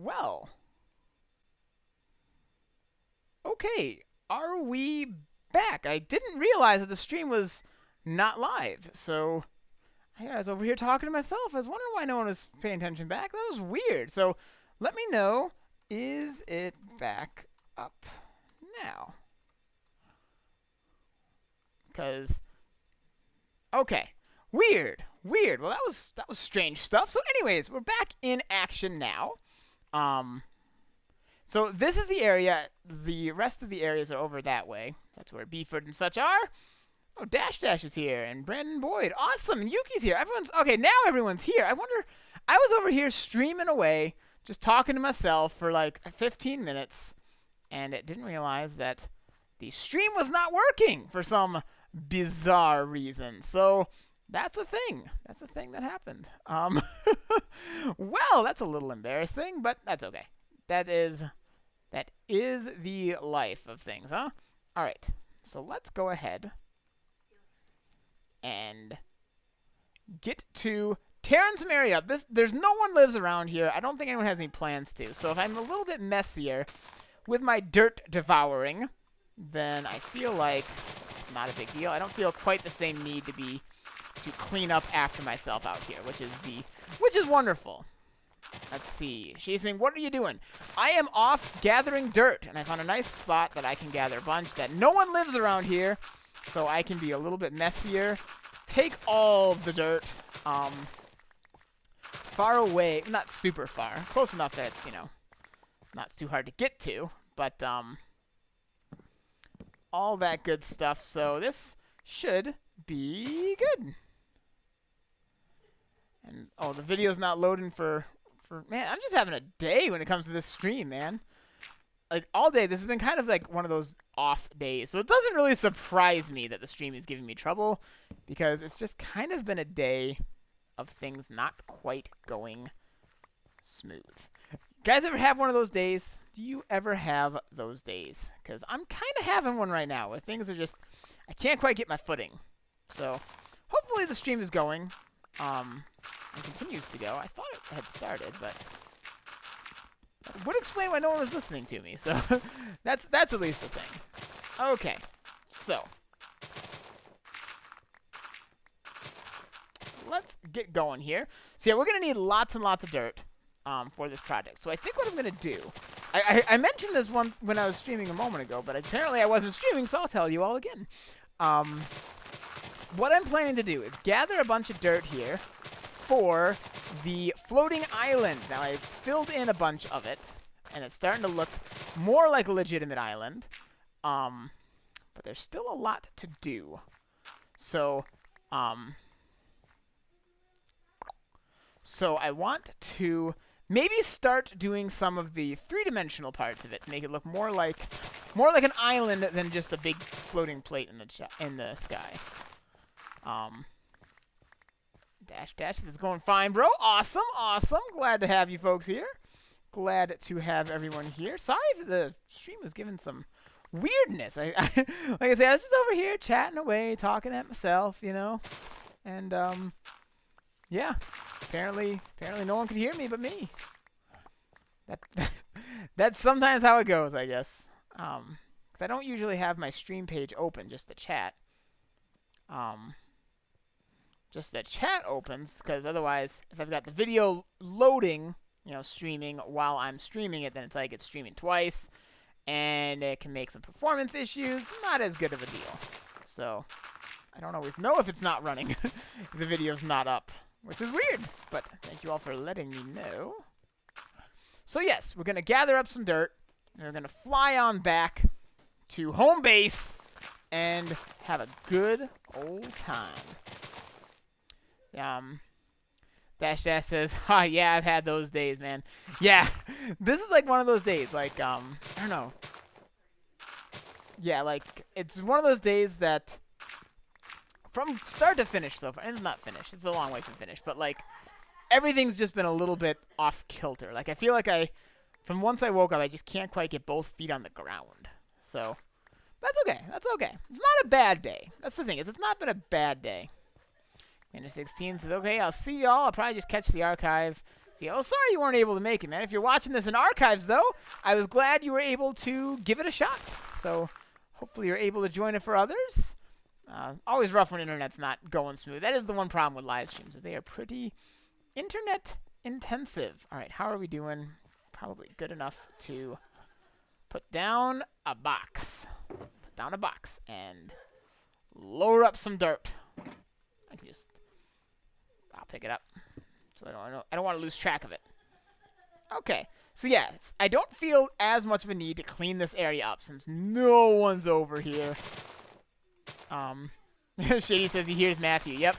Well. Okay, are we back? I didn't realize that the stream was not live, so I was over here talking to myself. I was wondering why no one was paying attention back. That was weird. So let me know, is it back up now? Because, okay, weird. Well, that was strange stuff. So anyways, we're back in action now. So this is the area. The rest of the areas are over that way. That's where Beeford and such are. Oh, Dash is here, and Brandon Boyd. Awesome, and Yuki's here. Okay, now everyone's here. I wonder, I was over here streaming away, just talking to myself for like 15 minutes, and I didn't realize that the stream was not working for some bizarre reason. So that's a thing. That's a thing that happened. Well, that's a little embarrassing, but that's okay. That is the life of things, huh? All right, so let's go ahead and get to tearing some area up. There's no one lives around here. I don't think anyone has any plans to. So if I'm a little bit messier with my dirt devouring, then I feel like it's not a big deal. I don't feel quite the same need to clean up after myself out here, which is wonderful. Let's see. She's saying, what are you doing? I am off gathering dirt, and I found a nice spot that I can gather a bunch that no one lives around here, so I can be a little bit messier. Take all of the dirt far away. Not super far. Close enough that it's, not too hard to get to, but all that good stuff. So this should be good. And, oh, the video's not loading for man, I'm just having a day when it comes to this stream, man. Like, all day, this has been kind of like one of those off days. So it doesn't really surprise me that the stream is giving me trouble, because it's just kind of been a day of things not quite going smooth. You guys ever have one of those days? Do you ever have those days? Because I'm kind of having one right now where things are just, I can't quite get my footing. So hopefully the stream is going. And continues to go. I thought it had started, but that would explain why no one was listening to me. So that's at least the thing. Okay, so let's get going here. So yeah, we're gonna need lots and lots of dirt for this project. So I think what I'm gonna do, I mentioned this once when I was streaming a moment ago, but apparently I wasn't streaming, so I'll tell you all again. What I'm planning to do is gather a bunch of dirt here for the floating island. Now, I filled in a bunch of it, and it's starting to look more like a legitimate island. But there's still a lot to do. So I want to maybe start doing some of the three-dimensional parts of it to make it look more like an island than just a big floating plate in the sky. Dash, it's going fine, bro. Awesome. Glad to have you folks here. Glad to have everyone here. Sorry if the stream was given some weirdness. Like I said, I was just over here chatting away, talking at myself, and yeah. Apparently no one could hear me but me. That's sometimes how it goes, I guess. Because I don't usually have my stream page open, just the chat. Just the chat opens, because otherwise, if I've got the video loading, streaming while I'm streaming it, then it's like it's streaming twice, and it can make some performance issues. Not as good of a deal. So I don't always know if it's not running, if the video's not up, which is weird, but thank you all for letting me know. So yes, we're going to gather up some dirt, and we're going to fly on back to home base and have a good old time. Dash says, yeah, I've had those days, man. Yeah, this is like one of those days, like, I don't know. Yeah, like, it's one of those days that, from start to finish so far, and it's not finished, it's a long way from finished, but, like, everything's just been a little bit off kilter. Like, I feel like from once I woke up, I just can't quite get both feet on the ground. So, that's okay. It's not a bad day. That's the thing, it's not been a bad day. Commander 16 says, okay, I'll see y'all. I'll probably just catch the archive. See, oh, sorry you weren't able to make it, man. If you're watching this in archives, though, I was glad you were able to give it a shot. So hopefully you're able to join it for others. Always rough when internet's not going smooth. That is the one problem with live streams, is they are pretty internet intensive. All right, how are we doing? Probably good enough to put down a box. Put down a box and lower up some dirt. I'll pick it up. So I don't want to lose track of it. Okay. So yes, I don't feel as much of a need to clean this area up since no one's over here. Shady says he hears Matthew. Yep.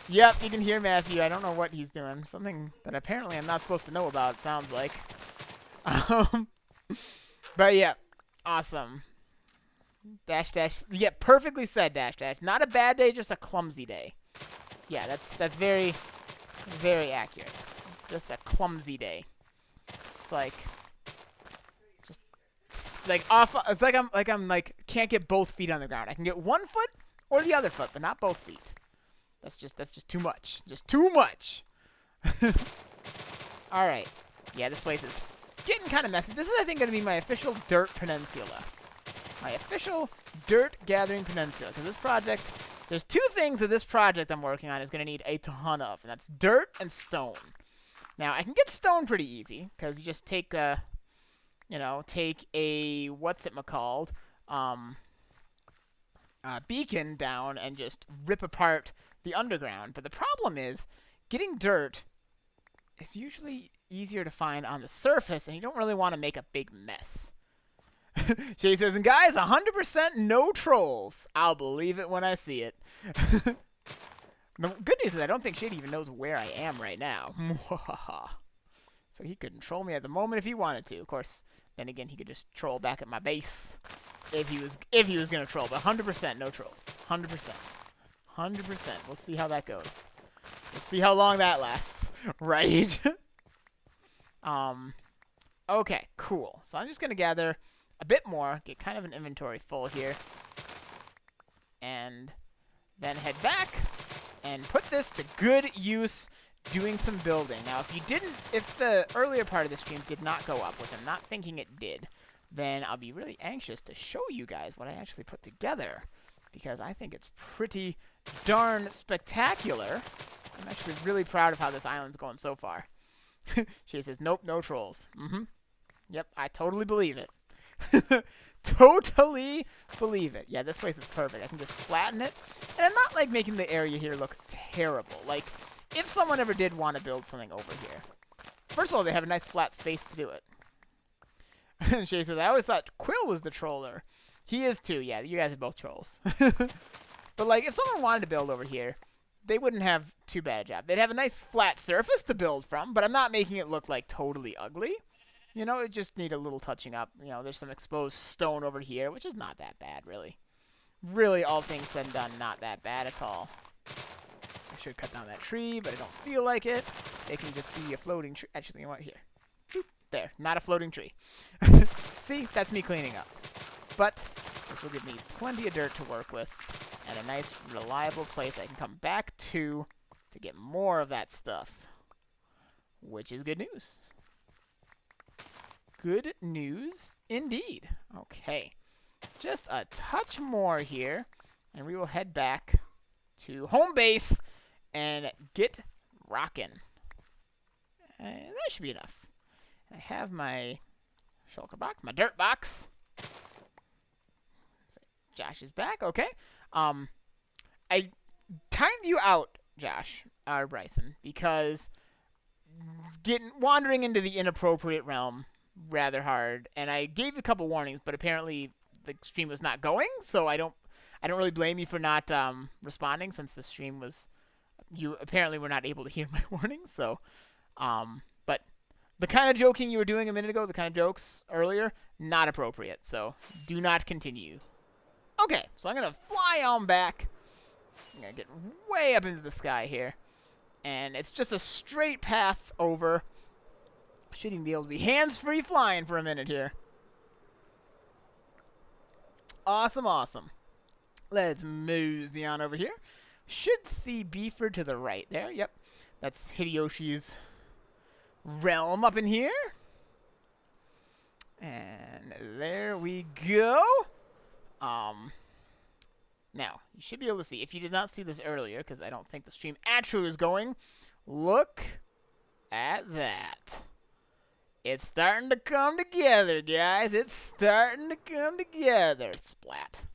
Yep, you can hear Matthew. I don't know what he's doing. Something that apparently I'm not supposed to know about, it sounds like. But yeah, awesome. Dash dash. Yeah, perfectly said, dash dash. Not a bad day, just a clumsy day. Yeah, that's very, very accurate. Just a clumsy day. It's like, just like off. It's like I'm can't get both feet on the ground. I can get one foot or the other foot, but not both feet. That's just too much. Just too much. All right. Yeah, this place is getting kind of messy. This is, I think, going to be my official dirt peninsula. My official dirt gathering peninsula. Because this project, there's two things that this project I'm working on is going to need a ton of, and that's dirt and stone. Now, I can get stone pretty easy, because you just take a, take a, what's it called, beacon down and just rip apart the underground. But the problem is, getting dirt is usually easier to find on the surface, and you don't really want to make a big mess. Shay says, and guys, 100% no trolls. I'll believe it when I see it. The good news is I don't think Shady even knows where I am right now. So he couldn't troll me at the moment if he wanted to. Of course, then again, he could just troll back at my base if he was going to troll. But 100% no trolls. 100%. 100%. We'll see how that goes. We'll see how long that lasts. Right? Okay, cool. So I'm just going to gather a bit more, get kind of an inventory full here, and then head back and put this to good use doing some building. Now, if the earlier part of the stream did not go up, which I'm not thinking it did, then I'll be really anxious to show you guys what I actually put together, because I think it's pretty darn spectacular. I'm actually really proud of how this island's going so far. She says, nope, no trolls. Yep, I totally believe it. Totally believe it. Yeah, this place is perfect. I can just flatten it. And I'm not, making the area here look terrible. If someone ever did want to build something over here, first of all, they have a nice flat space to do it. And Shay says, I always thought Quill was the troller. He is too. Yeah, you guys are both trolls. But, if someone wanted to build over here, they wouldn't have too bad a job. They'd have a nice flat surface to build from, but I'm not making it look, totally ugly. It just need a little touching up. There's some exposed stone over here, which is not that bad, really. Really, all things said and done, not that bad at all. I should cut down that tree, but I don't feel like it. It can just be a floating tree. Actually, you know what? Here. Boop. There. Not a floating tree. See? That's me cleaning up. But this will give me plenty of dirt to work with and a nice, reliable place I can come back to get more of that stuff, which is good news. Good news indeed. Okay. Just a touch more here, and we will head back to home base and get rockin'. And that should be enough. I have my shulker box, my dirt box. Josh is back. Okay. I timed you out, Josh, or Bryson, because wandering into the inappropriate realm rather hard, and I gave a couple warnings, but apparently the stream was not going, so I don't really blame you for not responding, since the stream was, you apparently were not able to hear my warnings. So but the kind of joking you were doing a minute ago, the kind of jokes earlier, not appropriate, so do not continue. Okay, so I'm gonna fly on back. I'm gonna get way up into the sky here, and it's just a straight path over. Should even be able to be hands-free flying for a minute here. Awesome, awesome. Let's mosey on over here. Should see Beeford to the right there. Yep, that's Hideyoshi's realm up in here. And there we go. Now, you should be able to see, if you did not see this earlier, because I don't think the stream actually was going, look at that. It's starting to come together, guys. It's starting to come together. Splat.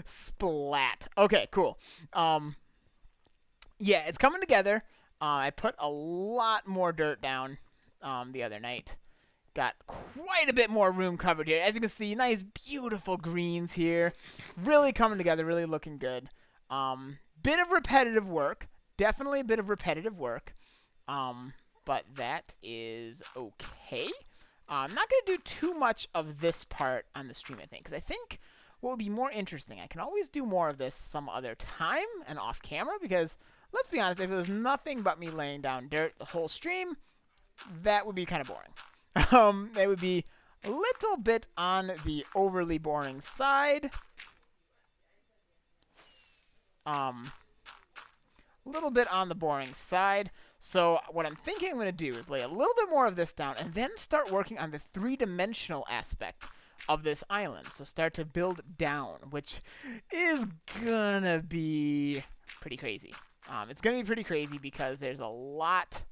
Splat. Okay, cool. Yeah, it's coming together. I put a lot more dirt down the other night. Got quite a bit more room covered here. As you can see, nice, beautiful greens here. Really coming together, really looking good. Bit of repetitive work. Definitely a bit of repetitive work. But that is okay. I'm not going to do too much of this part on the stream, I think. Because I think what would be more interesting, I can always do more of this some other time and off camera. Because, let's be honest, if it was nothing but me laying down dirt the whole stream, that would be kind of boring. It would be a little bit on the overly boring side. A little bit on the boring side. So what I'm thinking I'm going to do is lay a little bit more of this down and then start working on the three-dimensional aspect of this island. So start to build down, which is going to be pretty crazy. It's going to be pretty crazy because there's a lot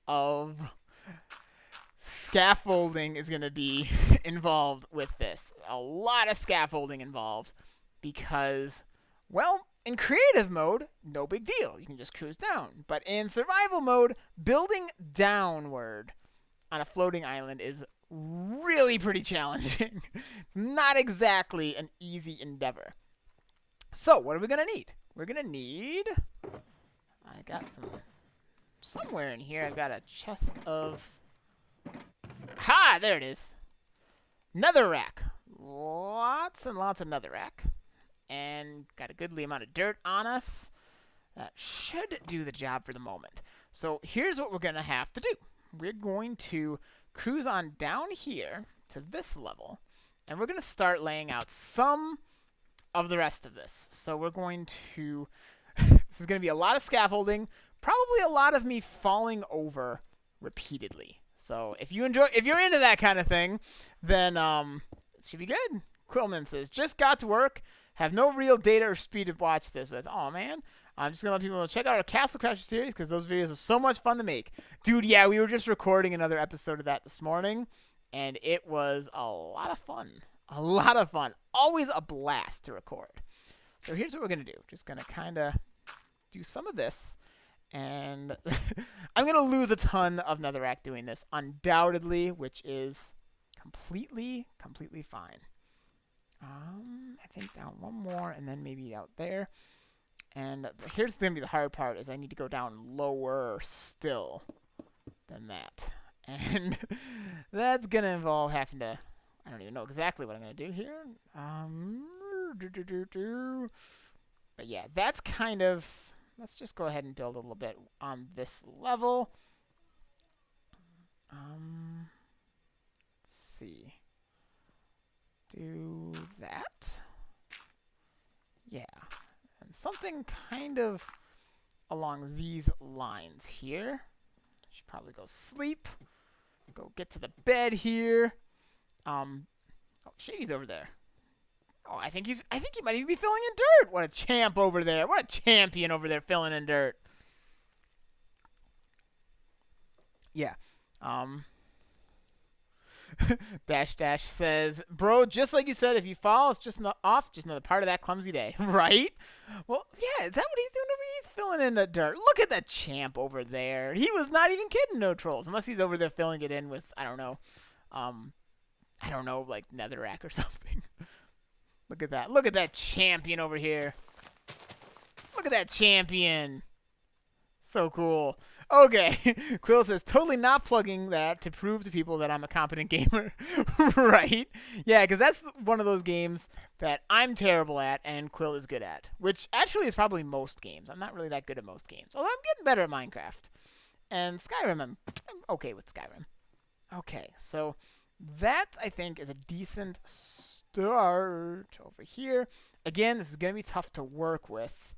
of scaffolding is going to be involved with this. A lot of scaffolding involved because, well, in creative mode, no big deal. You can just cruise down. But in survival mode, building downward on a floating island is really pretty challenging. Not exactly an easy endeavor. So, what are we going to need? We're going to need... I got somewhere in here, I've got a chest of... Ha! There it is. Netherrack. Lots and lots of netherrack. And got a goodly amount of dirt on us. That should do the job for the moment. So here's what we're going to have to do. We're going to cruise on down here to this level. And we're going to start laying out some of the rest of this. So we're going to... this is going to be a lot of scaffolding. Probably a lot of me falling over repeatedly. So if you're into that kind of thing, then it should be good. Quillman says, just got to work. Have no real data or speed to watch this with. Oh, man. I'm just going to let people know. Check out our Castle Crasher series because those videos are so much fun to make. Dude, yeah, we were just recording another episode of that this morning, and it was a lot of fun. A lot of fun. Always a blast to record. So here's what we're going to do. Just going to kind of do some of this. And I'm going to lose a ton of netherrack doing this, undoubtedly, which is completely fine. I think down one more, and then maybe out there. And here's going to be the hard part, is I need to go down lower still than that. And that's going to involve having to... I don't even know exactly what I'm going to do here. But yeah, that's kind of... Let's just go ahead and build a little bit on this level. Let's see. Do that. Yeah. And something kind of along these lines here. Should probably go sleep. Go get to the bed here. Oh, Shady's over there. Oh, I think he might even be filling in dirt. What a champ over there. What a champion over there filling in dirt. Yeah. Dash Dash says, bro, just like you said, if you fall, it's just another part of that clumsy day. Right? Well, yeah, is that what he's doing over here? He's filling in the dirt. Look at that champ over there. He was not even kidding, no trolls. Unless he's over there filling it in with, I don't know, like netherrack or something. Look at that. Look at that champion over here. Look at that champion. So cool. Okay. Quill says, totally not plugging that to prove to people that I'm a competent gamer. Right? Yeah, because that's one of those games that I'm terrible at and Quill is good at. Which actually is probably most games. I'm not really that good at most games. Although I'm getting better at Minecraft. And Skyrim, I'm okay with Skyrim. Okay, so that, I think, is a decent start over here. Again, this is going to be tough to work with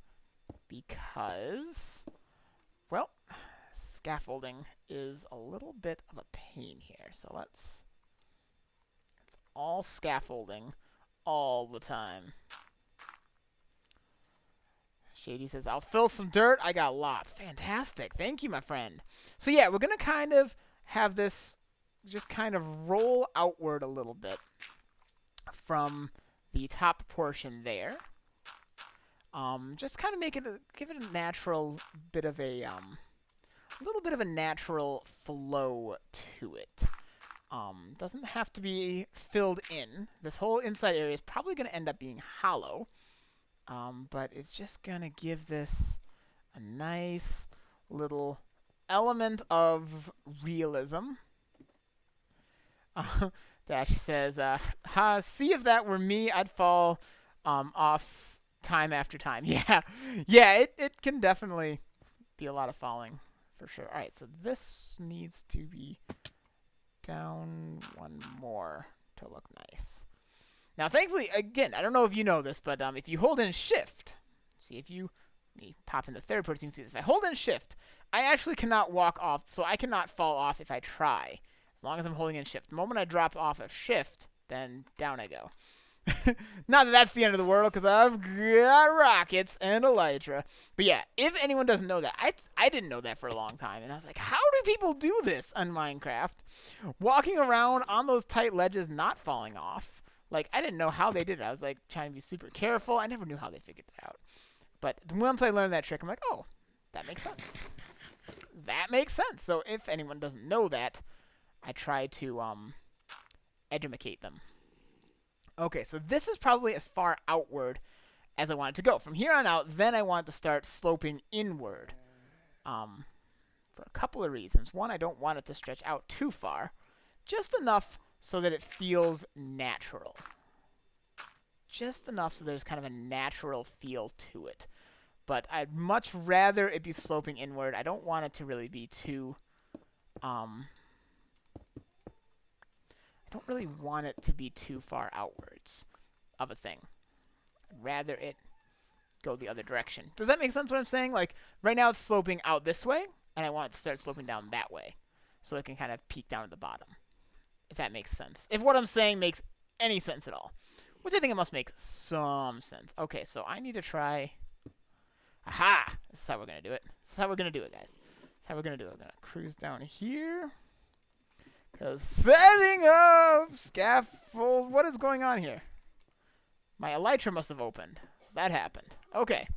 because, well, scaffolding is a little bit of a pain here. So it's all scaffolding all the time. Shady says, I'll fill some dirt. I got lots. Fantastic. Thank you, my friend. So yeah, we're going to kind of have this just kind of roll outward a little bit from the top portion there. Just kind of give it a natural bit of a little bit of a natural flow to it. Doesn't have to be filled in. This whole inside area is probably going to end up being hollow. But it's just going to give this a nice little element of realism. Dash says, see if that were me, I'd fall off time after time. Yeah, it can definitely be a lot of falling, for sure. All right, so this needs to be down one more to look nice. Now, thankfully, again, I don't know if you know this, but if you hold in Shift, see if you let me pop in the third person, you can see this. If I hold in Shift, I actually cannot walk off, so I cannot fall off if I try, as long as I'm holding in Shift. The moment I drop off of Shift, then down I go. Not that that's the end of the world, because I've got rockets and elytra. But yeah, if anyone doesn't know that, I didn't know that for a long time, and I was like, how do people do this on Minecraft? Walking around on those tight ledges, not falling off. Like, I didn't know how they did it. I was, like, trying to be super careful. I never knew how they figured it out. But once I learned that trick, I'm like, oh, that makes sense. That makes sense. So if anyone doesn't know that, I try to educate them. Okay, so this is probably as far outward as I want it to go. From here on out, then I want to start sloping inward for a couple of reasons. One, I don't want it to stretch out too far. Just enough so that it feels natural. Just enough so there's kind of a natural feel to it. But I'd much rather it be sloping inward. I don't want it to really be too... I don't really want it to be too far outwards of a thing. I'd rather it go the other direction. Does that make sense what I'm saying? Like, right now it's sloping out this way, and I want it to start sloping down that way. So it can kind of peek down at the bottom. If that makes sense. If what I'm saying makes any sense at all. Which I think it must make some sense. Okay, so I need to try... Aha! This is how we're going to do it. This is how we're going to do it, guys. This is how we're going to do it. We're going to cruise down here. Because setting up scaffold... What is going on here? My elytra must have opened. That happened. Okay.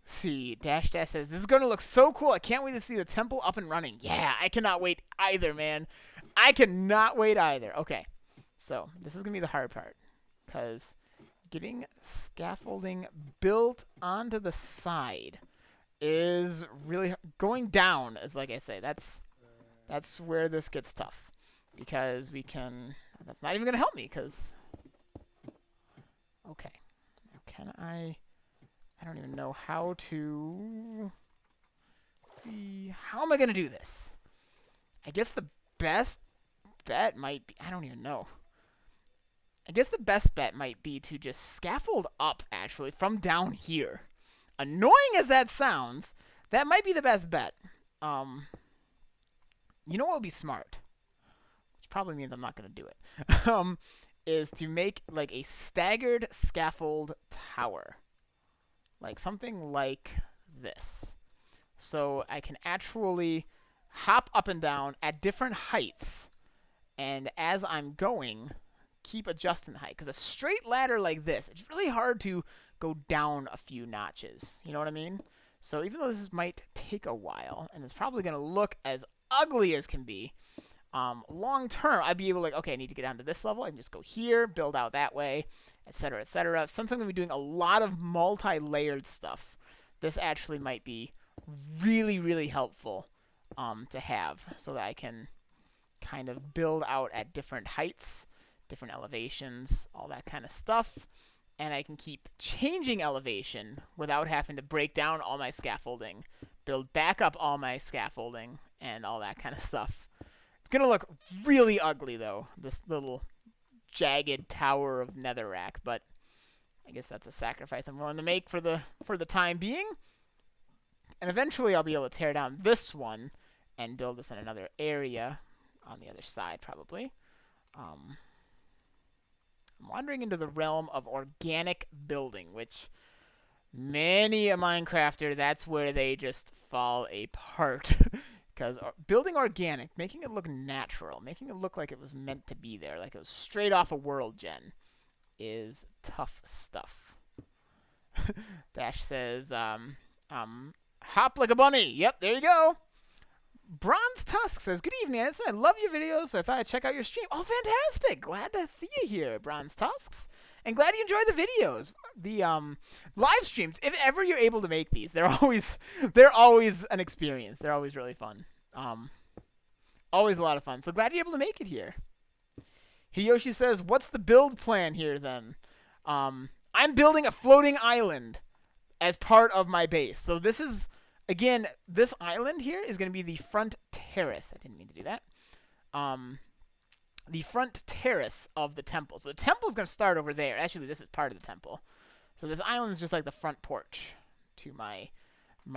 See, Dash Dash says, this is going to look so cool. I can't wait to see the temple up and running. Yeah, I cannot wait either, man. I cannot wait either. Okay, so this is going to be the hard part. Because getting scaffolding built onto the side is really... Going down is, like I say, that's where this gets tough. Because we can... That's not even going to help me, because... Okay. Now can I don't even know how to... How am I going to do this? I guess the best bet might be... I don't even know. I guess the best bet might be to just scaffold up, actually, from down here. Annoying as that sounds, that might be the best bet. You know what would be smart? Which probably means I'm not going to do it. Is to make, like, a staggered scaffold tower. Like, something like this. So I can actually hop up and down at different heights. And as I'm going, keep adjusting the height. Because a straight ladder like this, it's really hard to go down a few notches. You know what I mean? So even though this might take a while, and it's probably going to look as ugly as can be, long term, I'd be able to, like, okay, I need to get down to this level. I can just go here, build out that way, etc., etc. Since I'm going to be doing a lot of multi-layered stuff, this actually might be really, really helpful to have, so that I can kind of build out at different heights, different elevations, all that kind of stuff. And I can keep changing elevation without having to break down all my scaffolding, build back up all my scaffolding, and all that kind of stuff. It's going to look really ugly, though, this little jagged tower of netherrack, but I guess that's a sacrifice I'm willing to make for the time being. And eventually I'll be able to tear down this one and build this in another area on the other side, probably. I'm wandering into the realm of organic building, which many a Minecrafter, that's where they just fall apart. Because building organic, making it look natural, making it look like it was meant to be there, like it was straight off a world gen, is tough stuff. Dash says, hop like a bunny. Yep, there you go. Bronze Tusk says, good evening, Edison. I love your videos, so I thought I'd check out your stream. Oh, fantastic. Glad to see you here, Bronze Tusks. And glad you enjoyed the videos. The live streams, if ever you're able to make these, they're always an experience. They're always really fun. Always a lot of fun. So glad you're able to make it here. Hiyoshi says, what's the build plan here then? I'm building a floating island as part of my base. So this is, again, this island here is going to be the front terrace. I didn't mean to do that. The front terrace of the temple. So the temple's going to start over there. Actually, this is part of the temple. So this island is just like the front porch to my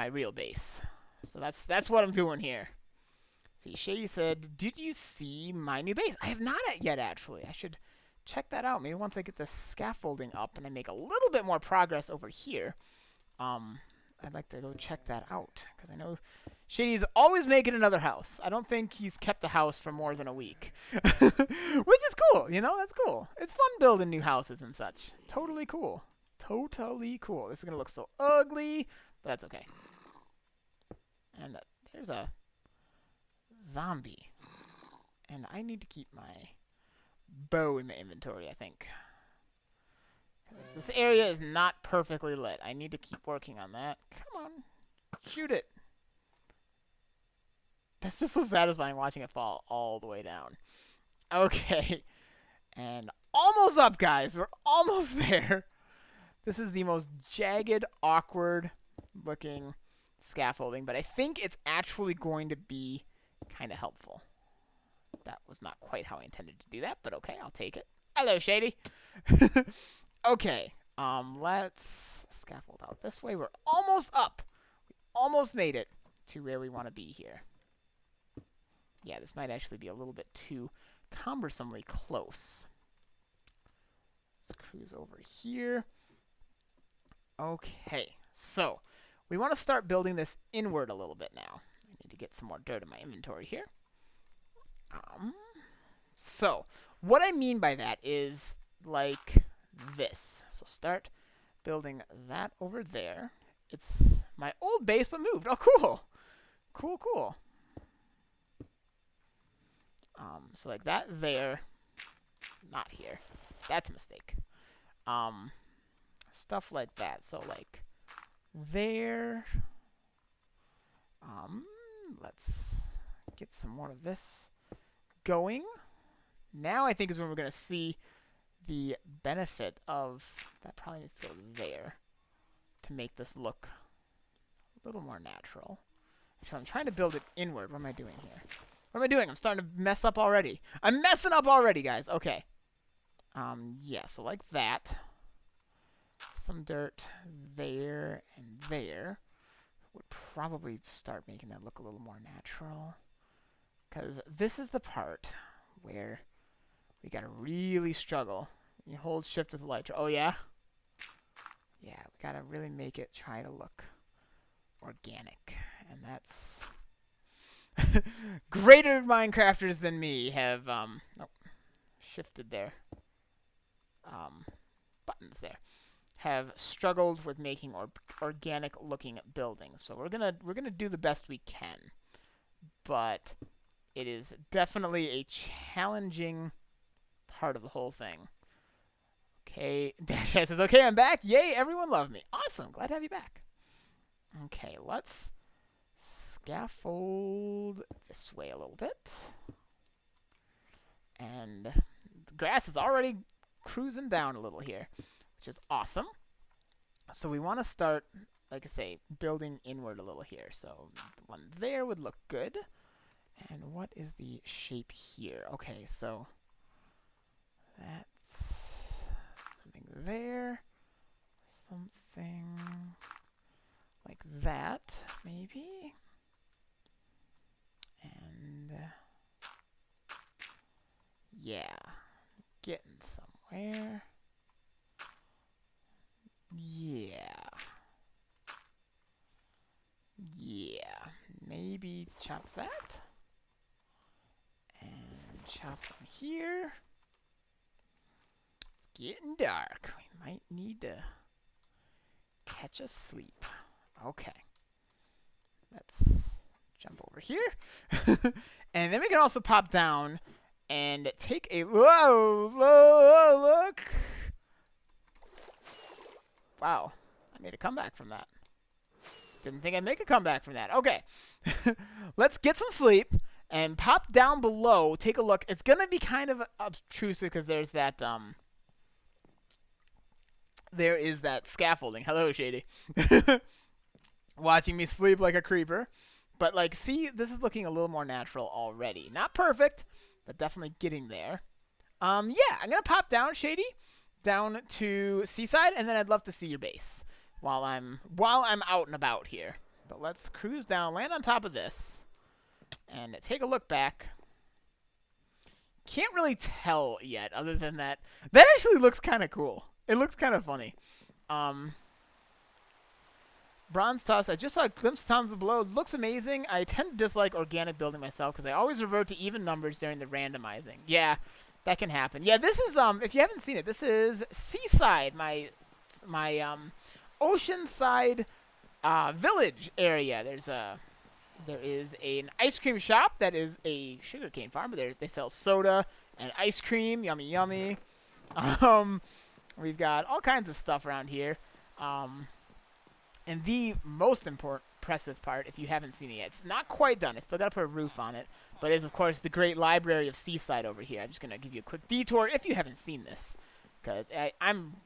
real base. So that's what I'm doing here. See, Shady said, did you see my new base? I have not yet, actually. I should check that out. Maybe once I get the scaffolding up and I make a little bit more progress over here, I'd like to go check that out. Because I know Shady's always making another house. I don't think he's kept a house for more than a week. Which is cool, you know? That's cool. It's fun building new houses and such. Totally cool. Totally cool. This is going to look so ugly, but that's okay. And there's a zombie. And I need to keep my bow in my inventory, I think. This area is not perfectly lit. I need to keep working on that. Come on. Shoot it. That's just so satisfying watching it fall all the way down. Okay. And almost up, guys. We're almost there. This is the most jagged, awkward looking scaffolding, but I think it's actually going to be kind of helpful. That was not quite how I intended to do that, but okay, I'll take it. Hello, Shady. Okay, let's scaffold out this way. We're almost up. We almost made it to where we want to be here. Yeah, this might actually be a little bit too cumbersomely close. Let's cruise over here. Okay, so we want to start building this inward a little bit now. I need to get some more dirt in my inventory here. So what I mean by that is like this. So start building that over there. It's my old base but moved. Oh, cool. Cool, cool. So like that there. Not here. That's a mistake. Stuff like that. So like there. Let's get some more of this going. Now I think is when we're going to see the benefit of that. Probably needs to go there to make this look a little more natural. Actually, I'm trying to build it inward. What am I doing here? What am I doing? I'm starting to mess up already. I'm messing up already, guys. Okay. Yeah, so like that. Some dirt there and there. Would probably start making that look a little more natural. Because this is the part where we gotta really struggle. You hold shift with the light. Oh, yeah? Yeah, we gotta really make it try to look organic. And that's... greater Minecrafters than me have shifted their buttons there. Have struggled with making organic looking buildings. So we're gonna do the best we can. But it is definitely a challenging part of the whole thing. Okay, Dash says, okay, I'm back. Yay, everyone loved me. Awesome, glad to have you back. Okay, let's scaffold this way a little bit. And the grass is already cruising down a little here, which is awesome. So we want to start, like I say, building inward a little here. So the one there would look good. And what is the shape here? Okay, so that's something there. Something Like that, maybe. And yeah, getting somewhere. Yeah. Yeah. Maybe chop that. And chop from here. It's getting dark. We might need to catch a sleep. Okay. Let's jump over here. And then we can also pop down and take a look. Wow. I made a comeback from that. Didn't think I'd make a comeback from that. Okay. Let's get some sleep and pop down below. Take a look. It's going to be kind of obtrusive because there's that there is that scaffolding. Hello, Shady. Watching me sleep like a creeper. But, like, see, this is looking a little more natural already. Not perfect, but definitely getting there. Yeah, I'm going to pop down, Shady, down to Seaside, and then I'd love to see your base while I'm out and about here. But let's cruise down, land on top of this, and take a look back. Can't really tell yet, other than that. That actually looks kind of cool. It looks kind of funny. Bronze Tusk, I just saw a glimpse of towns below. Looks amazing. I tend to dislike organic building myself because I always revert to even numbers during the randomizing. Yeah, that can happen. Yeah, this is, if you haven't seen it, this is Seaside, my oceanside village area. There is an ice cream shop that is a sugarcane farm, but they sell soda and ice cream. Yummy, yummy. We've got all kinds of stuff around here. And the most impressive part, if you haven't seen it yet, it's not quite done. It's still got to put a roof on it. But it is, of course, the great library of Seaside over here. I'm just going to give you a quick detour if you haven't seen this. Because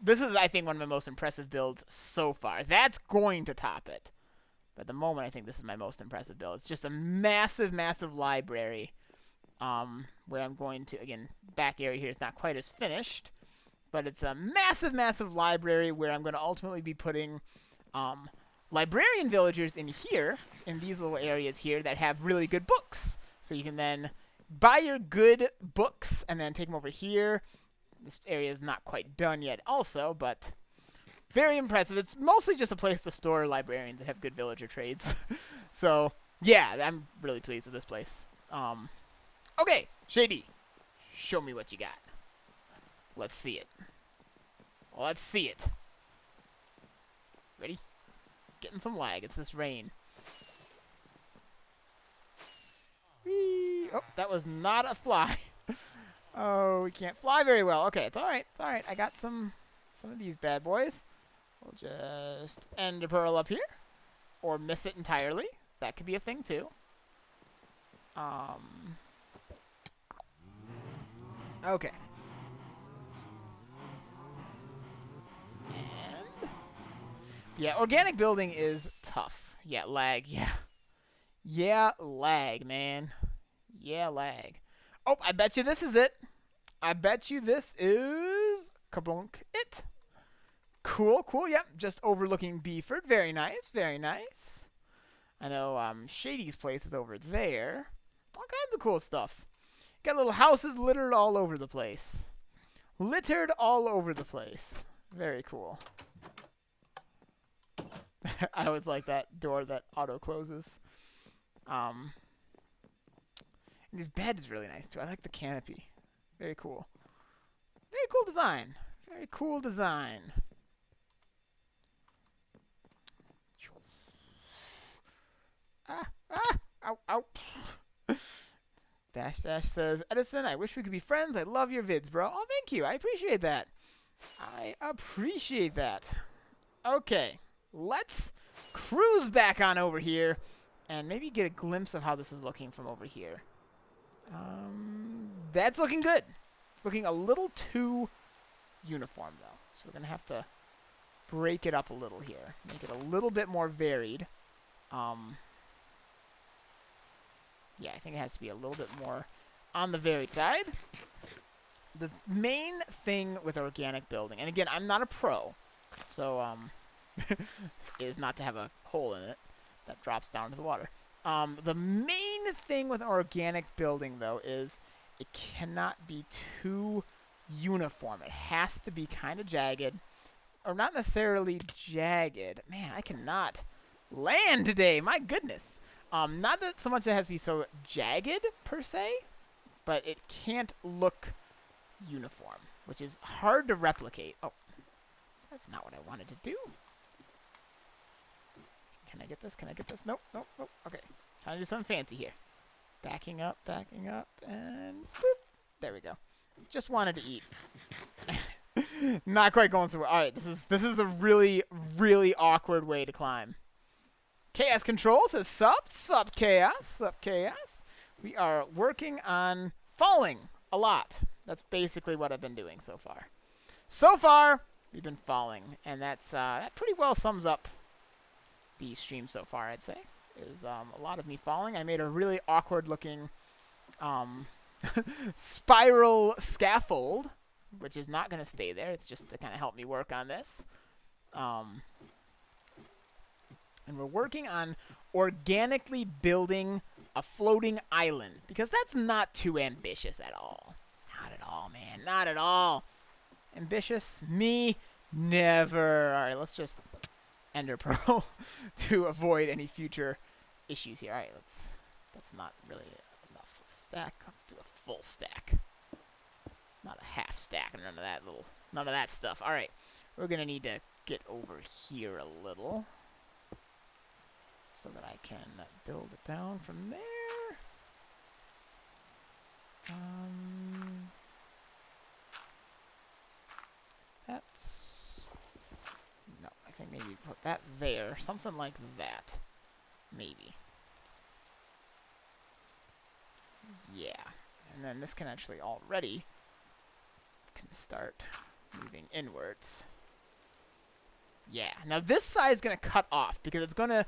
this is, I think, one of my most impressive builds so far. That's going to top it. But at the moment, I think this is my most impressive build. It's just a massive, massive library. Where I'm going to, again, back area here is not quite as finished. But it's a massive, massive library where I'm going to ultimately be putting librarian villagers in here, in these little areas here, that have really good books. So you can then buy your good books and then take them over here. This area is not quite done yet also, but very impressive. It's mostly just a place to store librarians that have good villager trades. So, yeah, I'm really pleased with this place. Okay, Shady, show me what you got. Let's see it. Let's see it. Ready? Getting some lag. It's this rain. Whee! Oh, that was not a fly. Oh, we can't fly very well. Okay, it's alright. It's alright. I got some of these bad boys. We'll just end a pearl up here. Or miss it entirely. That could be a thing, too. Okay. Yeah, organic building is tough. Yeah, lag. Yeah. Yeah, lag, man. Yeah, lag. Oh, I bet you this is it. I bet you this is... Kablunk it. Cool, cool. Yep, just overlooking Beeford. Very nice, very nice. I know Shady's place is over there. All kinds of cool stuff. Got little houses littered all over the place. Littered all over the place. Very cool. I always like that door that auto closes. And this bed is really nice too. I like the canopy. Very cool. Very cool design. Very cool design. Ow, ow. Dash Dash says, Edison, I wish we could be friends. I love your vids, bro. Oh, thank you. I appreciate that. I appreciate that. Okay. Let's cruise back on over here and maybe get a glimpse of how this is looking from over here. That's looking good. It's looking a little too uniform, though. So we're going to have to break it up a little here. Make it a little bit more varied. Yeah, I think it has to be a little bit more on the varied side. The main thing with organic building, and again, I'm not a pro, so is not to have a hole in it that drops down to the water. The main thing with organic building, though, is it cannot be too uniform. It has to be kind of jagged, or not necessarily jagged. Man, I cannot land today. My goodness. Not that so much that it has to be so jagged, per se, but it can't look uniform, which is hard to replicate. Oh, that's not what I wanted to do. Can I get this? Can I get this? Nope, nope, nope. Okay. Trying to do something fancy here. Backing up, and boop. There we go. Just wanted to eat. Not quite going so well. All right, this is the really, really awkward way to climb. Chaos Control says, sup, Chaos. We are working on falling a lot. That's basically what I've been doing so far. So far, we've been falling, and that pretty well sums up the stream so far, I'd say. Is a lot of me falling. I made a really awkward-looking spiral scaffold, which is not going to stay there. It's just to kind of help me work on this. And we're working on organically building a floating island, because that's not too ambitious at all. Not at all, man. Not at all. Ambitious? Me? Never. All right, let's just Ender Pearl to avoid any future issues here. All right, that's not really enough of a stack. Let's do a full stack. Not a half stack, and none of that stuff. All right, we're gonna need to get over here a little so that I can build it down from there. That's no. I think maybe put that there, something like that. Maybe. Yeah, and then this can actually already can start moving inwards. Yeah. Now this side is gonna cut off because it's gonna.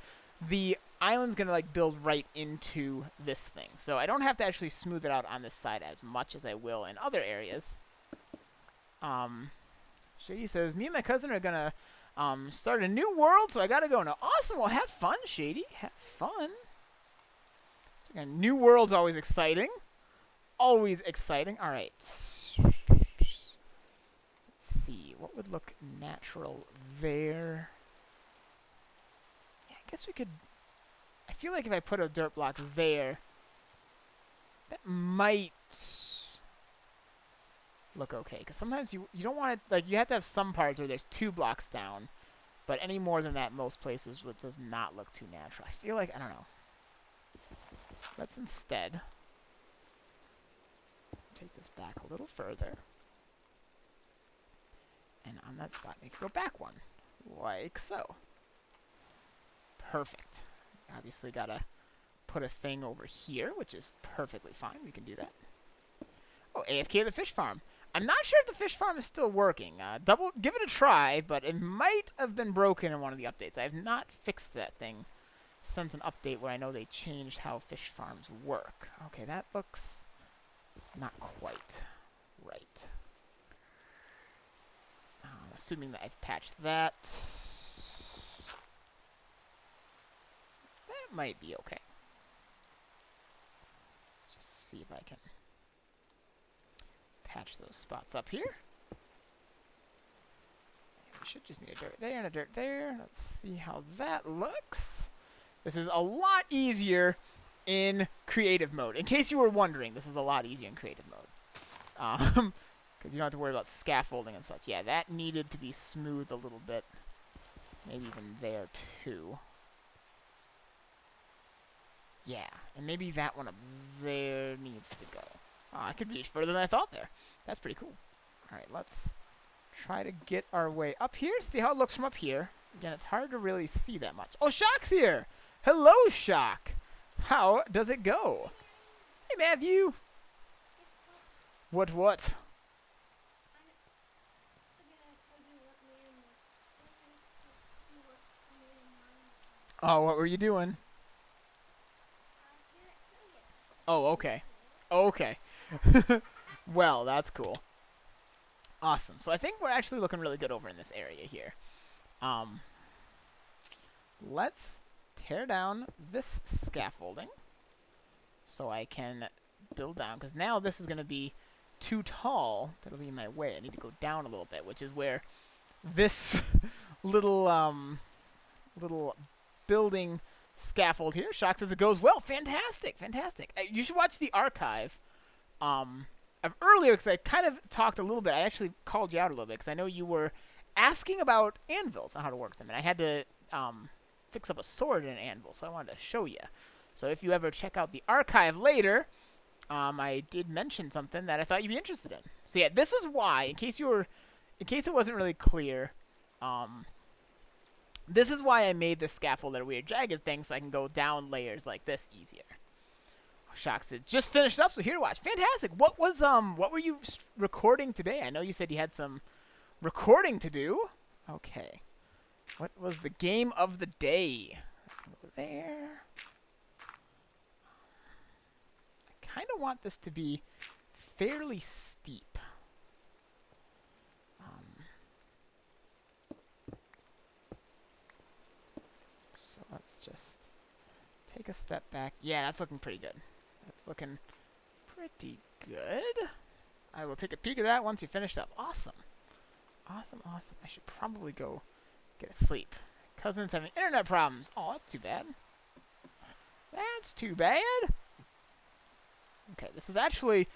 The island's going to like build right into this thing. So I don't have to actually smooth it out on this side as much as I will in other areas. Shady says, me and my cousin are going to start a new world, so I got to go. Now, awesome. Well, have fun, Shady. Have fun. So, new world's always exciting. Always exciting. All right. Let's see. What would look natural there? I guess we could. I feel like if I put a dirt block there, that might look okay. Because sometimes you don't want it, like, you have to have some parts where there's 2 blocks down, but any more than that, most places it does not look too natural. I feel like, I don't know. Let's instead take this back a little further, and on that spot make it go back 1, like so. Perfect. Obviously gotta put a thing over here, which is perfectly fine. We can do that. Oh, AFK the fish farm. I'm not sure if the fish farm is still working. Give it a try, but it might have been broken in one of the updates. I have not fixed that thing since an update where I know they changed how fish farms work. Okay, that looks not quite right. Assuming that I've patched that. Might be okay. Let's just see if I can patch those spots up here. We should just need a dirt there and a dirt there. Let's see how that looks. This is a lot easier in creative mode. In case you were wondering, this is a lot easier in creative mode. Because you don't have to worry about scaffolding and such. Yeah, that needed to be smoothed a little bit. Maybe even there too. Yeah, and maybe that one up there needs to go. Oh, I could reach further than I thought there. That's pretty cool. All right, let's try to get our way up here. See how it looks from up here. Again, it's hard to really see that much. Oh, Shock's here. Hello, Shock. How does it go? Hey, Matthew. What? Oh, what were you doing? Oh, okay. Okay. Well, that's cool. Awesome. So I think we're actually looking really good over in this area here. let's tear down this scaffolding so I can build down, because now this is going to be too tall. That'll be in my way. I need to go down a little bit, which is where this little building scaffold here. Shock says it goes well. Fantastic, fantastic. You should watch the archive of earlier, because I kind of talked a little bit. I actually called you out a little bit because I know you were asking about anvils and how to work them, and I had to fix up a sword in an anvil, so I wanted to show you. So if you ever check out the archive later, I did mention something that I thought you'd be interested in. So yeah, this is why, in case it wasn't really clear, this is why I made this scaffold that weird jagged thing, so I can go down layers like this easier. Shocks it just finished up, so here to watch. Fantastic. What were you recording today? I know you said you had some recording to do. Okay. What was the game of the day? Over there. I kind of want this to be fairly steep. So let's just take a step back. Yeah, that's looking pretty good. That's looking pretty good. I will take a peek at that once you finished up. Awesome. Awesome, awesome. I should probably go get a sleep. Cousin's having internet problems. Oh, that's too bad. That's too bad. Okay, this is actually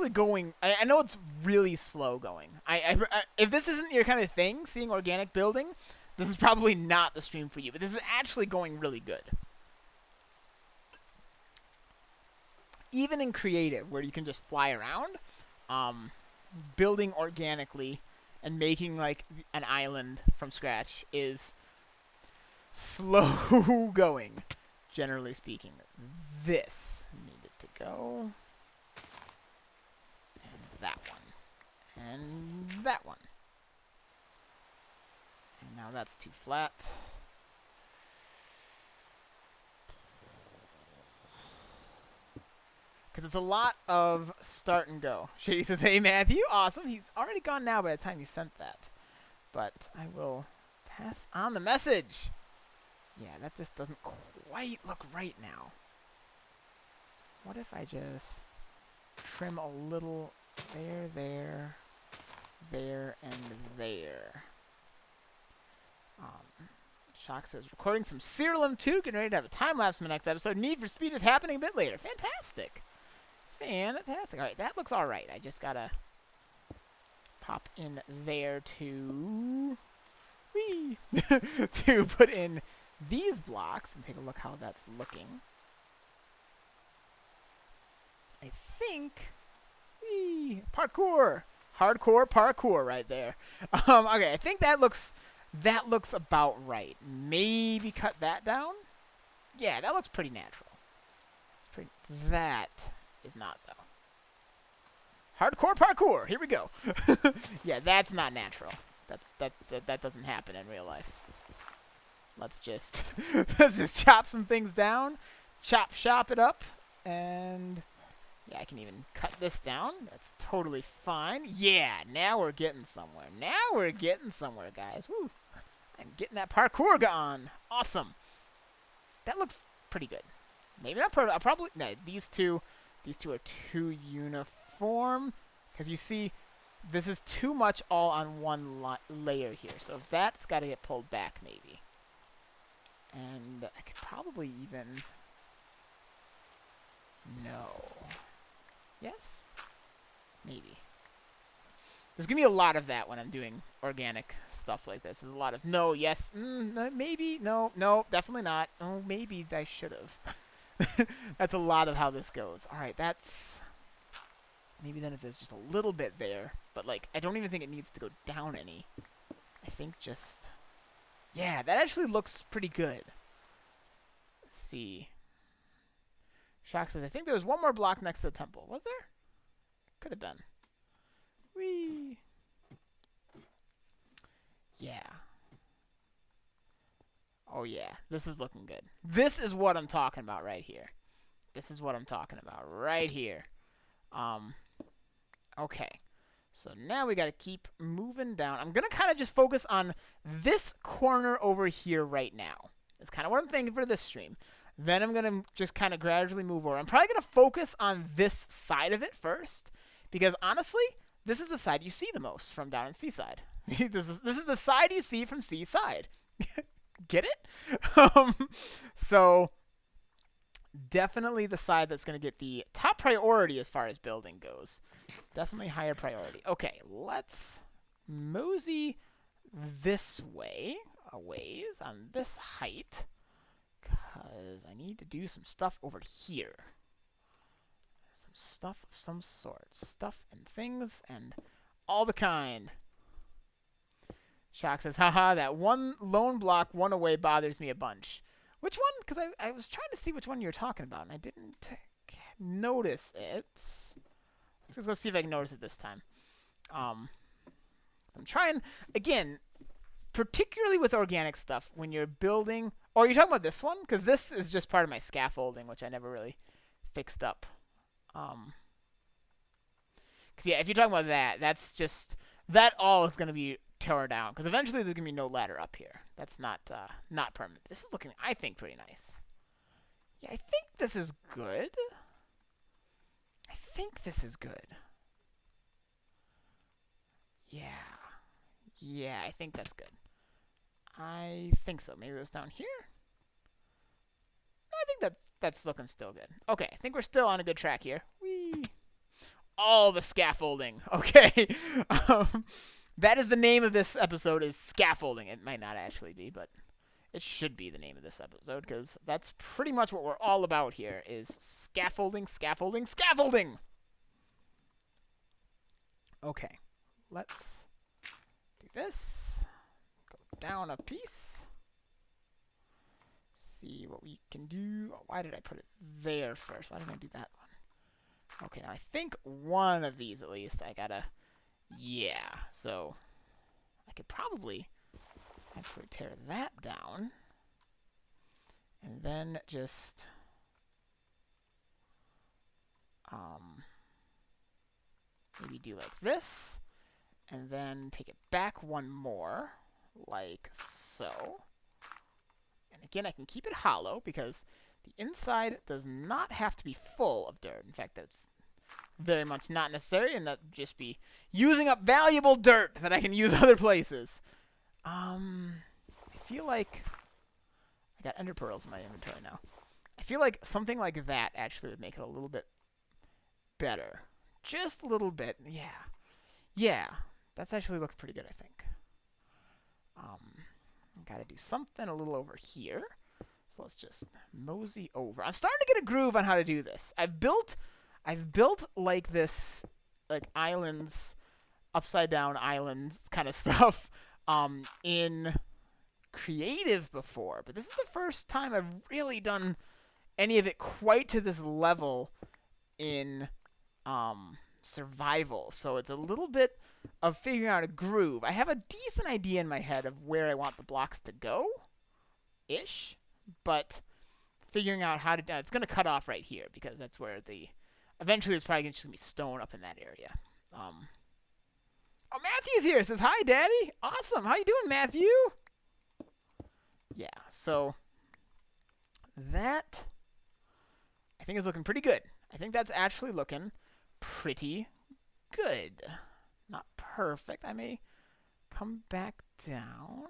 going. I know it's really slow going. If this isn't your kind of thing, seeing organic building, this is probably not the stream for you. But this is actually going really good. Even in creative, where you can just fly around, building organically and making like an island from scratch is slow going, generally speaking. This needed to go, and that one, and that one, and now that's too flat. Because it's a lot of start and go. Shady says, hey, Matthew. Awesome. He's already gone now by the time you sent that. But I will pass on the message. Yeah, that just doesn't quite look right now. What if I just trim a little there, there, there, and there? Shock says, recording some Serial 2. Getting ready to have a time-lapse in the next episode. Need for Speed is happening a bit later. Fantastic. Fantastic. All right, that looks all right. I just gotta pop in there to to put in these blocks and take a look how that's looking. I think parkour, hardcore parkour right there. Okay, I think that looks about right. Maybe cut that down. Yeah, that looks pretty natural. It's pretty. That is not, though. Hardcore parkour. Here we go. Yeah, that's not natural. That doesn't happen in real life. Let's just chop some things down, chop it up, and yeah, I can even cut this down. That's totally fine. Yeah, now we're getting somewhere. Now we're getting somewhere, guys. Woo! I'm getting that parkour on. Awesome. That looks pretty good. Maybe not perfect. I'll probably no. These two are too uniform, because you see, this is too much all on one layer here. So that's got to get pulled back, maybe. And I could probably even no. Yes, maybe. There's gonna be a lot of that when I'm doing organic stuff like this. There's a lot of no, yes, maybe, no, definitely not. Oh, maybe I should have. That's a lot of how this goes. All right, that's maybe then if there's just a little bit there, but like I don't even think it needs to go down any. I think just yeah, that actually looks pretty good. Let's see. Shock says, I think there was one more block next to the temple. Was there? Could have been. Whee. Yeah. Oh, yeah. This is looking good. This is what I'm talking about right here. This is what I'm talking about right here. Okay. So now we got to keep moving down. I'm going to kind of just focus on this corner over here right now. That's kind of what I'm thinking for this stream. Then I'm going to just kind of gradually move over. I'm probably going to focus on this side of it first. Because honestly, this is the side you see the most from down in Seaside. This is the side you see from Seaside. Get it? So definitely the side that's going to get the top priority as far as building goes. Definitely higher priority. Okay, let's mosey this way, a ways, on this height, because I need to do some stuff over here. Some stuff of some sort. Stuff and things and all the kind. Shock says, haha, that one lone block one away bothers me a bunch. Which one? Because I was trying to see which one you were talking about, and I didn't notice it. Let's go see if I can notice it this time. I'm trying, again, particularly with organic stuff, when you're building... Oh, are you talking about this one? Because this is just part of my scaffolding, which I never really fixed up. Because, yeah, if you're talking about that, that's just... That all is going to be torn down, because eventually there's going to be no ladder up here. That's not permanent. This is looking, I think, pretty nice. Yeah, I think this is good. I think this is good. Yeah. Yeah, I think that's good. I think so. Maybe it was down here? I think that's looking still good. Okay, I think we're still on a good track here. Whee! All the scaffolding. Okay. That is the name of this episode, is scaffolding. It might not actually be, but it should be the name of this episode, because that's pretty much what we're all about here, is scaffolding, scaffolding, scaffolding! Okay, let's do this. Go down a piece. See what we can do. Oh, why did I put it there first? Why didn't I do that one? Okay, now I think one of these, at least, I gotta... Yeah, so I could probably actually tear that down and then just maybe do like this and then take it back one more like so. And again, I can keep it hollow because the inside does not have to be full of dirt. In fact, that's very much not necessary, and that would just be using up valuable dirt that I can use other places. I feel like I got ender pearls in my inventory now. I feel like something like that actually would make it a little bit better. Just a little bit. Yeah. Yeah. That's actually looking pretty good, I think. Gotta do something a little over here. So let's just mosey over. I'm starting to get a groove on how to do this. I've built like this, like islands, upside down islands kind of stuff in creative before, but this is the first time I've really done any of it quite to this level in survival. So it's a little bit of figuring out a groove. I have a decent idea in my head of where I want the blocks to go, ish, but figuring out how to... it's going to cut off right here because that's where the... Eventually, it's probably just going to be stone up in that area. Oh, Matthew's here. Says, hi, Daddy. Awesome. How you doing, Matthew? Yeah, so that, I think, is looking pretty good. I think that's actually looking pretty good. Not perfect. I may come back down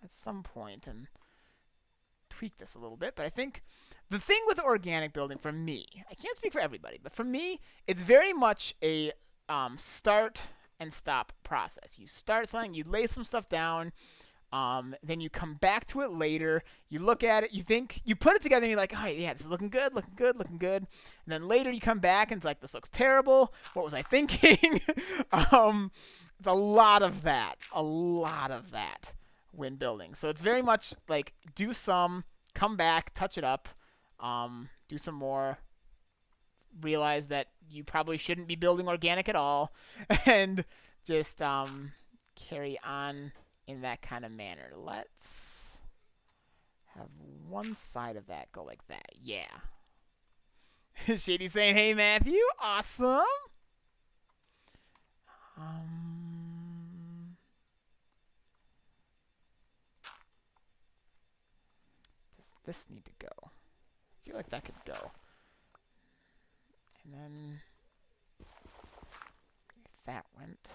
at some point and tweak this a little bit, but I think the thing with organic building for me, I can't speak for everybody, but for me, it's very much a start and stop process. You start something, you lay some stuff down, then you come back to it later, you look at it, you think, you put it together and you're like, oh yeah, this is looking good, looking good, looking good. And then later you come back and it's like, this looks terrible. What was I thinking? It's a lot of that when building. So it's very much like do some, come back, touch it up, do some more, realize that you probably shouldn't be building organic at all, and just carry on in that kind of manner. Let's have one side of that go like that. Yeah. Shady saying, hey, Matthew. Awesome. this need to go? I feel like that could go. And then if that went,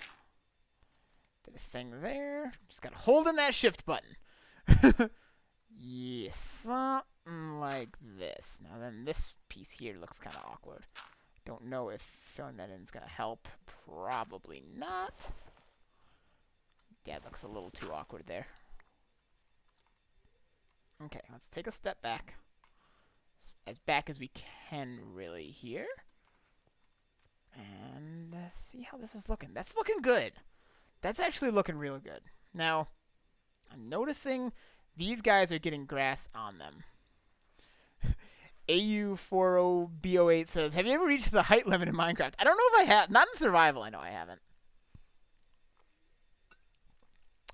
did a thing there. Just gotta hold in that shift button. Yeah, something like this. Now then, this piece here looks kind of awkward. Don't know if filling that in is gonna help. Probably not. Yeah, it looks a little too awkward there. Okay, let's take a step back. As back as we can, really, here. And see how this is looking. That's looking good. That's actually looking real good. Now, I'm noticing these guys are getting grass on them. AU40BO8 says, have you ever reached the height limit in Minecraft? I don't know if I have. Not in survival, I know I haven't.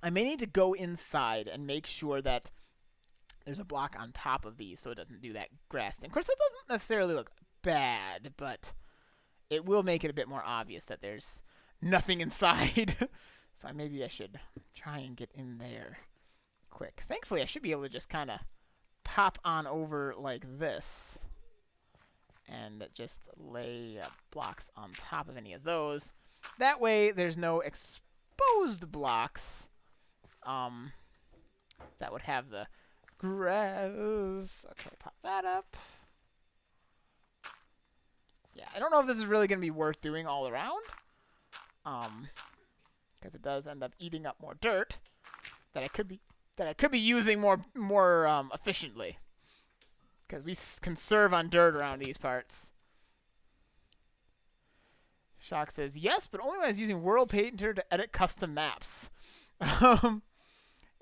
I may need to go inside and make sure that there's a block on top of these so it doesn't do that grass thing. Of course, that doesn't necessarily look bad, but it will make it a bit more obvious that there's nothing inside. So maybe I should try and get in there quick. Thankfully, I should be able to just kind of pop on over like this and just lay blocks on top of any of those. That way, there's no exposed blocks that would have the grass. Okay, pop that up. Yeah, I don't know if this is really going to be worth doing all around, because it does end up eating up more dirt that I could be using more efficiently, because we conserve on dirt around these parts. Shock says yes, but only when I was using World Painter to edit custom maps.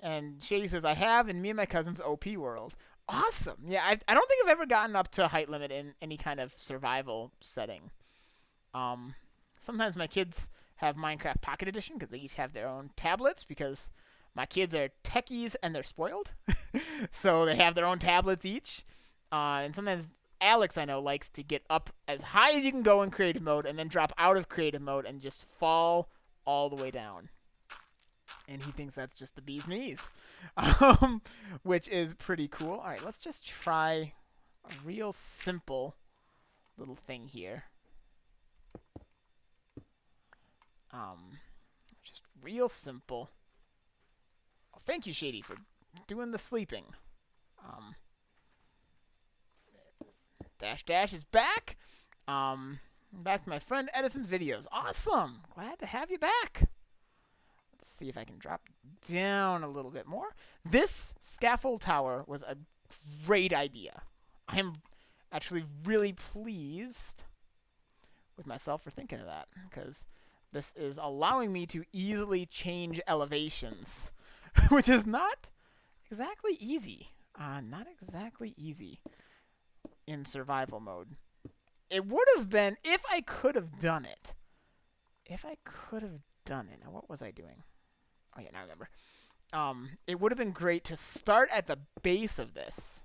And Shady says I have in me and my cousin's OP world. Awesome. Yeah, I don't think I've ever gotten up to height limit in any kind of survival setting. Sometimes my kids have Minecraft Pocket Edition because they each have their own tablets, because my kids are techies and they're spoiled. So they have their own tablets each. And sometimes Alex, I know, likes to get up as high as you can go in creative mode and then drop out of creative mode and just fall all the way down. And he thinks that's just the bee's knees, which is pretty cool. All right, let's just try a real simple little thing here. Just real simple. Oh, thank you, Shady, for doing the sleeping. Dash is back. Back to my friend Edison's videos. Awesome. Glad to have you back. Let's see if I can drop down a little bit more. This scaffold tower was a great idea. I am actually really pleased with myself for thinking of that, because this is allowing me to easily change elevations, which is not exactly easy. Not exactly easy in survival mode. It would have been if I could have done it. Now, what was I doing? Oh, yeah, now I remember. It would have been great to start at the base of this.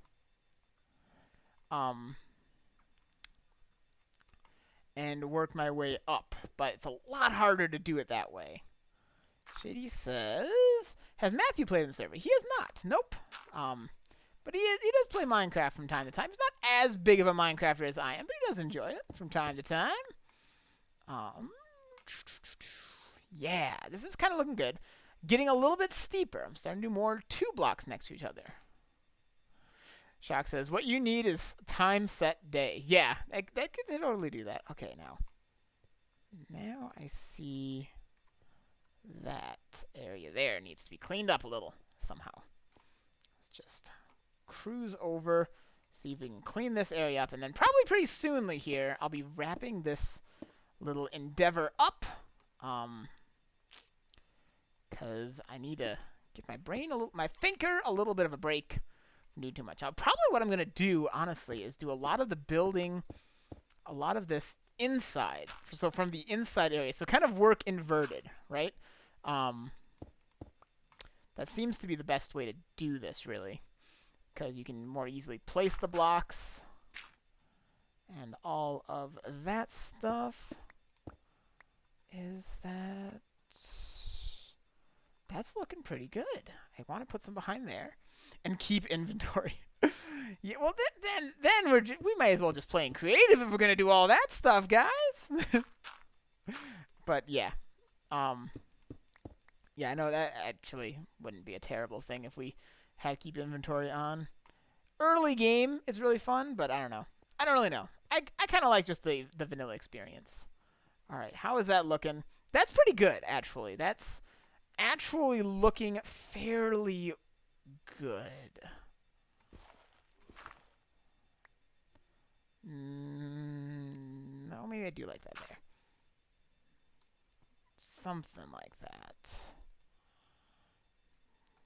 And work my way up. But it's a lot harder to do it that way. Shady says, has Matthew played in the server? He has not. Nope. But he does play Minecraft from time to time. He's not as big of a Minecrafter as I am, but he does enjoy it from time to time. Yeah, this is kind of looking good. Getting a little bit steeper. I'm starting to do more 2 blocks next to each other. Shock says, what you need is time set day. Yeah, that could totally do that. Okay, now I see that area there needs to be cleaned up a little somehow. Let's just cruise over, see if we can clean this area up, and then probably pretty soonly here I'll be wrapping this little endeavor up, because I need to give my thinker a little bit of a break from doing too much. Probably what I'm going to do, honestly, is do a lot of the building, a lot of this inside, so from the inside area, so kind of work inverted, right? That seems to be the best way to do this, really, because you can more easily place the blocks and all of that stuff. That's looking pretty good. I want to put some behind there and keep inventory. Yeah, well, then we might as well just play in creative if we're gonna do all that stuff, guys. But yeah, yeah, I know that actually wouldn't be a terrible thing if we had keep inventory on. Early game is really fun, but I don't know. I don't really know. I kind of like just the vanilla experience. All right, how is that looking? That's pretty good, actually. That's actually looking fairly good. No, maybe I do like that there. Something like that.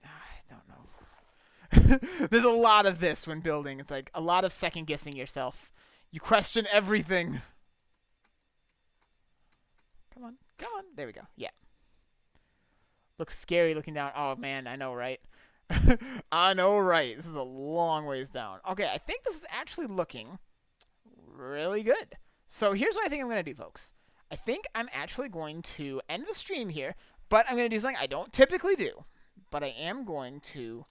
I don't know. There's a lot of this when building. It's like a lot of second guessing yourself. You question everything. Come on, come on. There we go. Yeah. Looks scary looking down. Oh man, I know, right? I know, right? This is a long ways down. Okay, I think this is actually looking really good. So here's what I think I'm going to do, folks. I think I'm actually going to end the stream here, but I'm going to do something I don't typically do. But I am going to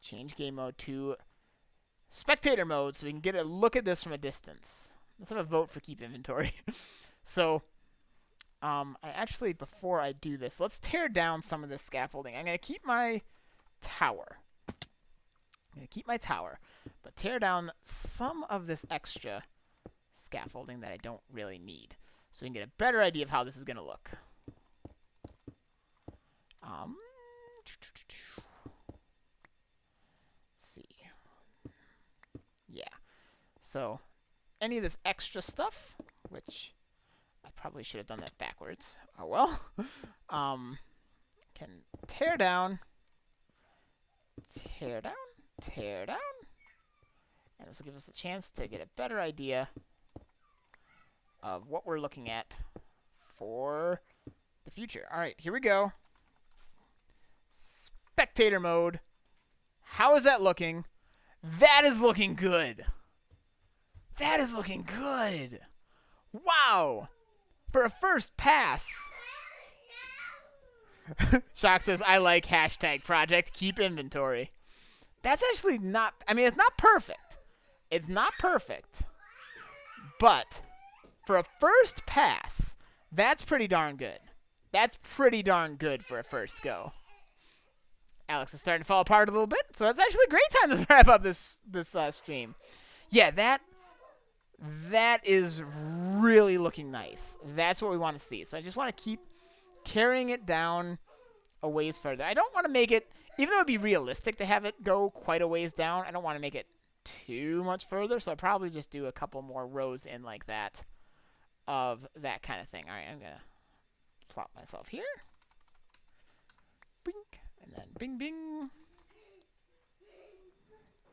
change game mode to spectator mode so we can get a look at this from a distance. Let's have a vote for keep inventory. So, I actually, before I do this, let's tear down some of this scaffolding. I'm going to keep my tower. But tear down some of this extra scaffolding that I don't really need, so we can get a better idea of how this is going to look. See. Yeah. So, any of this extra stuff, which I probably should have done that backwards. Oh well. Can tear down, and this will give us a chance to get a better idea of what we're looking at for the future. All right, here we go. Spectator mode. How is that looking? That is looking good. That is looking good. Wow. For a first pass. Shock says, I like hashtag project keep inventory. That's actually not, I mean, it's not perfect. It's not perfect. But for a first pass, that's pretty darn good. That's pretty darn good for a first go. Alex is starting to fall apart a little bit, so that's actually a great time to wrap up this stream. Yeah, that is really looking nice. That's what we want to see. So I just want to keep carrying it down a ways further. I don't want to make it, even though it would be realistic to have it go quite a ways down, I don't want to make it too much further, so I'll probably just do a couple more rows in like that of that kind of thing. All right, I'm going to plop myself here. Bink, and then bing, bing.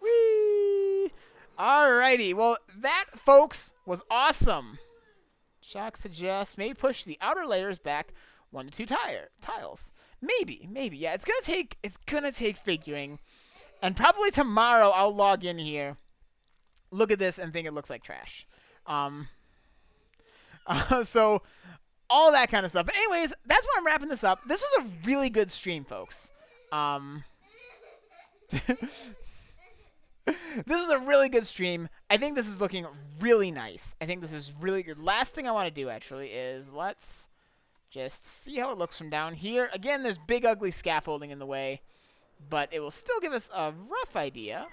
Whee! Alrighty, well, that, folks, was awesome. Shock suggests maybe push the outer layers back 1 to 2 tiles. Maybe. Yeah, it's gonna take figuring. And probably tomorrow I'll log in here, look at this, and think it looks like trash. So all that kind of stuff. But anyways, that's why I'm wrapping this up. This was a really good stream, folks. This is a really good stream. I think this is looking really nice. I think this is really good. Last thing I want to do, actually, is let's just see how it looks from down here. Again, there's big, ugly scaffolding in the way, but it will still give us a rough idea.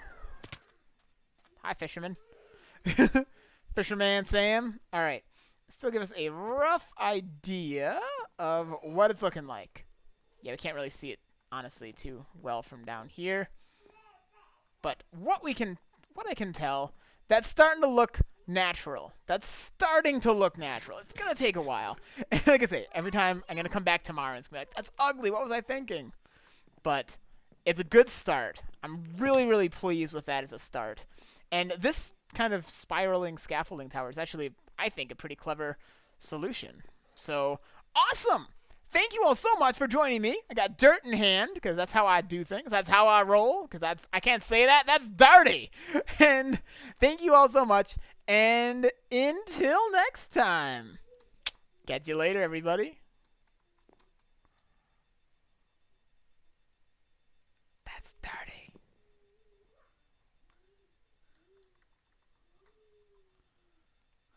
Hi, fisherman. Fisherman Sam. All right. Still give us a rough idea of what it's looking like. Yeah, we can't really see it, honestly, too well from down here. But what I can tell, that's starting to look natural. It's going to take a while. And like I say, every time I'm going to come back tomorrow and it's going to be like, that's ugly. What was I thinking? But it's a good start. I'm really, really pleased with that as a start. And this kind of spiraling scaffolding tower is actually, I think, a pretty clever solution. So, awesome! Thank you all so much for joining me. I got dirt in hand, because that's how I do things. That's how I roll, because I can't say that. That's dirty. And thank you all so much. And until next time. Catch you later, everybody. That's dirty.